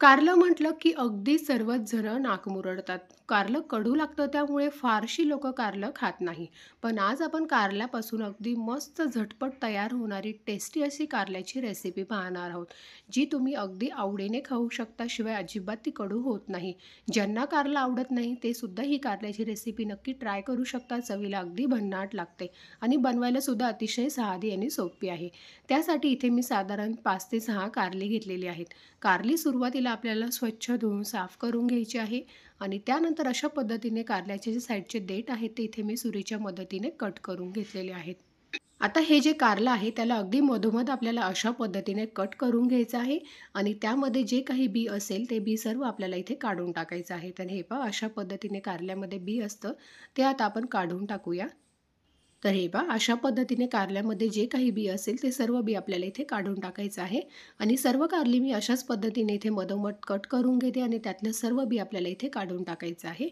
कारलं म्हटलं की अगदी सर्वच जण नाक मुरडतात. कारलं कडू लागतं त्यामुळे फारशी लोकं कारलं खात नाही. पण आज आपण कारल्यापासून अगदी मस्त झटपट तयार होणारी टेस्टी अशी कारल्याची रेसिपी पाहणार आहोत. जी तुम्ही अगदी आवडीने खाऊ शकता शिवाय अजिबात ती कडू होत नाही. ज्यांना कारलं आवडत नाही ते सुद्धा ही कारल्याची रेसिपी नक्की ट्राय करू शकता. चवीला अगदी भन्नाट लागते आणि बनवायला सुद्धा अतिशय साधी आणि सोपी आहे. त्यासाठी इथे मी साधारण 5 ते 6 कारली घेतलेली आहेत. कारली सुरुवातीला आपल्याला स्वच्छ धुवून साफ करून घ्यायची आहे आणि त्यानंतर अशा पद्धतीने कारल्याचे जे साईडचे देठ आहेत ते इथे मी सुरीच्या मदतीने कट करून घेतलेले आहेत. आता हे जे कारलं आहे त्याला अगदी मधोमध आपल्याला अशा पद्धतीने कट करून घ्यायचं आहे आणि त्यामध्ये जे काही बी असेल ते बी सर्व आपल्याला इथे काढून टाकायचं आहे. तर हे पहा अशा पद्धतीने कारल्यामध्ये बी असतं ते आता आपण काढून टाकूया. तर हे पहा अशा पद्धतीने कारल्यामध्ये जे काही बी असेल ते सर्व बी आपल्याला इथे काढून टाकायचं आहे आणि सर्व कारली मी अशाच पद्धतीने इथे मधोमध कट करून घेते आणि त्यातलं सर्व बी आपल्याला इथे काढून टाकायचं आहे.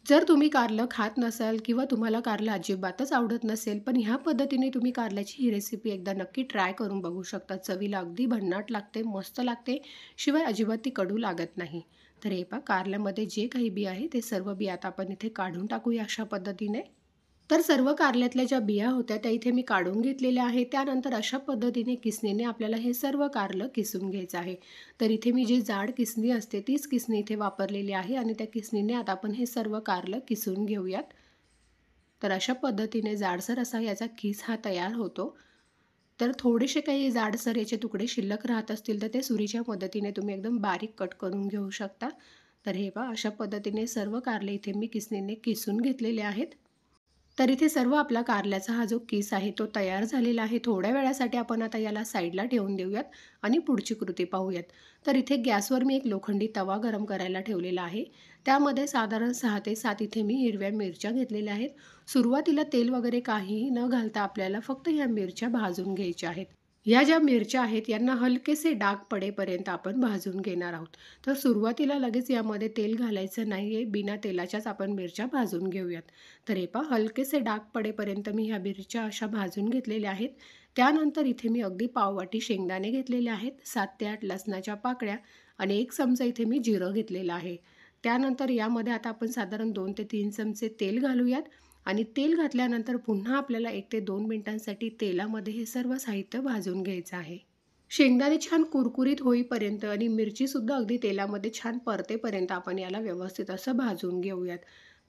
जर तुम्ही कारलं खात नसाल किंवा तुम्हाला कारलं अजिबातच आवडत नसेल, पण ह्या पद्धतीने तुम्ही कारल्याची ही रेसिपी एकदा नक्की ट्राय करून बघू शकता. चवीला अगदी भन्नाट लागते, मस्त लागते, शिवाय अजिबात ती कडू लागत नाही. तर हे पहा कारल्यामध्ये जे काही बी आहे ते सर्व बी आता आपण इथे काढून टाकूया अशा पद्धतीने. तर सर्व कारल्यातल्या ज्या बिया होत्या त्या इथे मी काढून घेतलेल्या आहेत. त्यानंतर अशा पद्धतीने किसणीने आपल्याला हे सर्व कारलं किसून घ्यायचं आहे. तर इथे मी जी जाड किसणी असते तीच किसणी इथे वापरलेली आहे आणि त्या किसणीने आता आपण हे सर्व कारलं किसून घेऊयात. तर अशा पद्धतीने जाडसर असा याचा किस हा तयार होतो. तर थोडेसे काही जाडसर याचे तुकडे शिल्लक राहत असतील तर ते सुरीच्या मदतीने तुम्ही एकदम बारीक कट करून घेऊ शकता. तर हे पहा अशा पद्धतीने सर्व कारले इथे मी किसणीने किसून घेतलेले आहेत. तर इथे सर्व आपला कारल्याचा हा जो किस आहे तो तयार झालेला आहे. थोड्या वेळासाठी आपण आता याला साईडला ठेवून देऊयात आणि पुढची कृती पाहूयात. तर इथे गॅसवर मी एक लोखंडी तवा गरम करायला ठेवलेला आहे. त्यामध्ये साधारण 6 ते 7 इथे मी हिरव्या मिरच्या घेतलेल्या आहेत. सुरुवातीला तेल वगैरे काहीही न घालता आपल्याला फक्त ह्या मिरच्या भाजून घ्यायच्या आहेत. ह्या ज्या मिरच्या आहेत यांना हलकेसे डाग पडेपर्यंत आपण भाजून घेणार आहोत. तर सुरुवातीला लगेच यामध्ये तेल घालायचं नाही आहे. बिना तेलाच्याच आपण मिरच्या भाजून घेऊयात. तर हे पहा हलकेसे डाग पडेपर्यंत मी ह्या मिरच्या अशा भाजून घेतलेल्या आहेत. त्यानंतर इथे मी अगदी पाववाटी शेंगदाणे घेतलेले आहेत, 7 ते 8 लसणाच्या पाकळ्या आणि 1 चमचा इथे मी जिरं घेतलेलं आहे. त्यानंतर यामध्ये आता आपण साधारण 2 ते 3 चमचे तेल घालूयात आणि तेल घातल्यानंतर पुन्हा आपल्याला 1 ते 2 मिनिटांसाठी तेलामध्ये हे सर्व साहित्य भाजून घ्यायचं आहे. शेंगदाणे छान कुरकुरीत होईपर्यंत आणि मिरचीसुद्धा अगदी तेलामध्ये छान परतेपर्यंत आपण याला व्यवस्थित असं भाजून घेऊयात.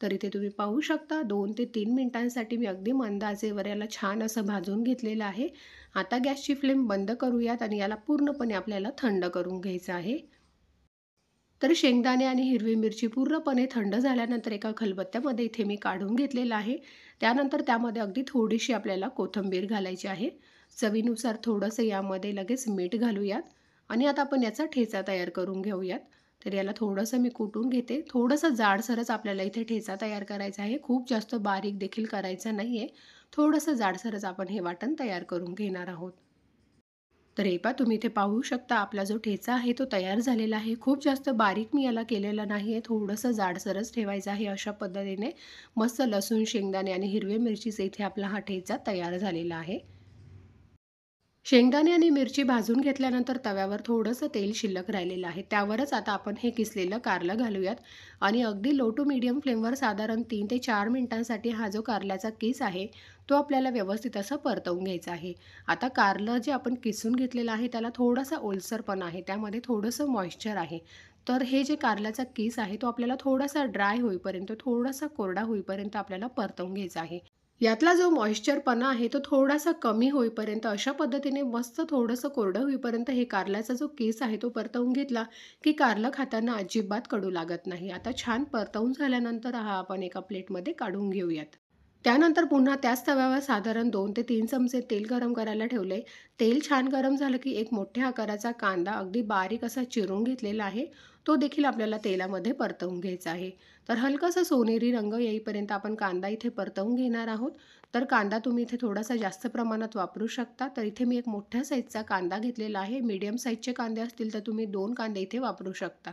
तर इथे तुम्ही पाहू शकता 2 ते 3 मिनिटांसाठी मी अगदी मंद आचेवर याला छान असं भाजून घेतलेलं आहे. आता गॅसची फ्लेम बंद करूयात आणि याला पूर्णपणे आपल्याला थंड करून घ्यायचं आहे. तर शेंगदाणे आणि हिरवी मिरची पूर्णपणे थंड झाल्यानंतर एका खलबत्त्यामध्ये इथे मी काढून घेतलेलं आहे. त्यानंतर त्यामध्ये अगदी थोडीशी आपल्याला कोथिंबीर घालायची आहे. चवीनुसार थोडंसं यामध्ये लगेच मीठ घालूयात आणि आता आपण याचा ठेचा तयार करून घेऊयात. तर याला थोडंसं मी कुटून घेते. थोडंसं जाडसरच आपल्याला इथे ठेचा तयार करायचा आहे. खूप जास्त बारीक देखील करायचा नाही आहे. थोडंसं जाडसरच आपण हे वाटण तयार करून घेणार आहोत. तर हे पहा तुम्ही इथे पाहू शकता आपला जो ठेचा आहे तो तयार झालेला आहे. खूप जास्त बारीक मी याला केलेलं नाही आहे. थोडंसं जाडसरच ठेवायचं आहे. अशा पद्धतीने मस्त लसूण, शेंगदाणे आणि हिरव्या मिरचीचा इथे आपला हा ठेचा तयार झालेला आहे. शेंगदाणे आणि मिरची भाजून घेतल्यानंतर तव्यावर थोडंसं तेल शिल्लक राहिलेलं आहे. त्यावरच आता आपण हे किसलेलं कारलं घालूयात आणि अगदी लो टू मीडियम फ्लेमवर साधारण 3 ते 4 मिनिटांसाठी हा जो कारल्याचा किस आहे, तो आपल्याला व्यवस्थित असा परतवून घ्यायचा आहे. आता कारलं जे आपण किसून घेतलेलं आहे त्याला थोडासा ओलसरपणा आहे. त्यामध्ये थोडंसं मॉइश्चर आहे. तर हे जे कारल्याचा किस आहे तो आपल्याला थोडासा ड्राय होईपर्यंत, थोडासा कोरडा होईपर्यंत आपल्याला परतवून घ्यायचा आहे. यातला जो मॉइश्चरपणा आहे तो थोडासा कमी होईपर्यंत अशा पद्धतीने मस्त थोडंसं कोरडं होईपर्यंत हे कारल्याचा जो केस आहे तो परतवून घेतला की कारलं खाताना अजिबात कडू लागत नाही. आता छान परतवून झाल्यानंतर हा आपण एका प्लेटमध्ये काढून घेऊयात. त्यानंतर पुन्हा त्याच तव्यावर साधारण 2 ते 3 चमचे तेल गरम करायला ठेवले. तेल छान गरम झालं की एक मोठ्या आकाराचा कांदा अगदी बारीक असा चिरून घेतलेला आहे. तो देखील आपल्याला तेलामध्ये परतवून घ्यायचा आहे. तर हलकासा सोनेरी रंग येईपर्यंत आपण कांदा इथे परतवून घेणार आहोत. तर कांदा तुम्ही इथे थोडासा जास्त प्रमाणात वापरू शकता. तर इथे मी एक मोठ्या साईजचा कांदा घेतलेला आहे. मीडियम साईजचे कांदे असतील तर तुम्ही 2 कांदे इथे वापरू शकता.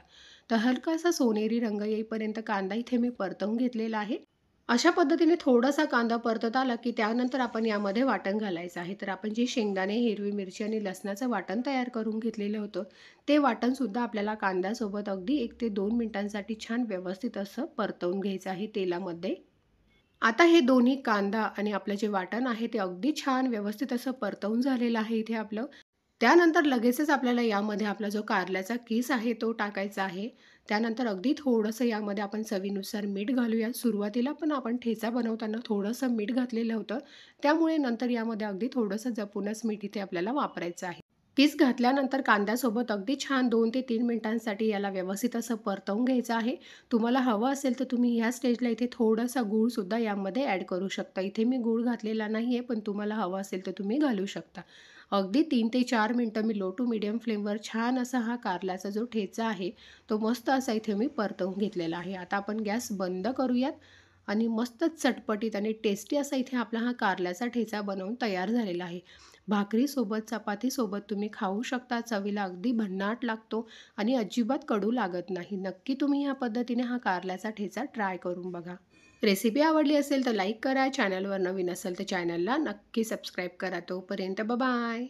तर हलकासा सोनेरी रंग येईपर्यंत कांदा इथे मी परतवून घेतलेला आहे. अशा पद्धतीने थोडासा कांदा परतत आला, की त्यानंतर आपण यामध्ये वाटण घालायचं आहे. तर आपण जे शेंगदाणे, हिरवी मिरची आणि लसणाचं वाटण तयार करून घेतलेलं होतं, ते वाटणसुद्धा आपल्याला कांद्यासोबत अगदी 1 ते 2 मिनिटांसाठी छान व्यवस्थित असं परतवून घ्यायचं आहे तेलामध्ये. आता हे दोन्ही कांदा आणि आपलं जे वाटण आहे ते अगदी छान व्यवस्थित असं परतवून झालेलं आहे इथे आपलं. त्यानंतर लगेचच आपल्याला यामध्ये आपला जो कारल्याचा किस आहे तो टाकायचा आहे. त्यानंतर अगदी थोडंसं यामध्ये आपण चवीनुसार मीठ घालूया. सुरुवातीला पण आपण ठेचा बनवताना थोडंसं मीठ घातलेलं होतं. त्यामुळे नंतर यामध्ये अगदी थोडंसं जपूनच मीठ इथे आपल्याला वापरायचं आहे. किस घातल्यानंतर कांद्यासोबत अगदी छान 2 ते 3 मिनिटांसाठी याला व्यवस्थित असं परतवून घ्यायचं आहे. तुम्हाला हवं असेल तर तुम्ही ह्या स्टेजला इथे थोडासा गूळसुद्धा यामध्ये ॲड करू शकता. इथे मी गूळ घातलेला नाही आहे, पण तुम्हाला हवं असेल तर तुम्ही घालू शकता. अगदी 3 ते 4 मिनिटं मी लो टू मीडियम फ्लेमवर छान असा हा कारल्याचा जो ठेचा आहे, तो मस्त असा इथे मी परतवून घेतलेला आहे. आता आपण गॅस बंद करूयात आणि मस्तच चटपटीत आणि टेस्टी असा इथे आपला हा कारल्याचा ठेचा बनवून तयार झालेला आहे. भाकरीसोबत, चपातीसोबत तुम्ही खाऊ शकता. चवीला अगदी भन्नाट लागतो आणि अजिबात कडू लागत नाही. नक्की तुम्ही ह्या पद्धतीने हा कारल्याचा ठेचा ट्राय करून बघा. रेसिपी आवडली असेल तर लाईक करा. चॅनलवर नवीन असेल तर चॅनलला नक्की सबस्क्राईब करा. तोपर्यंत बाय.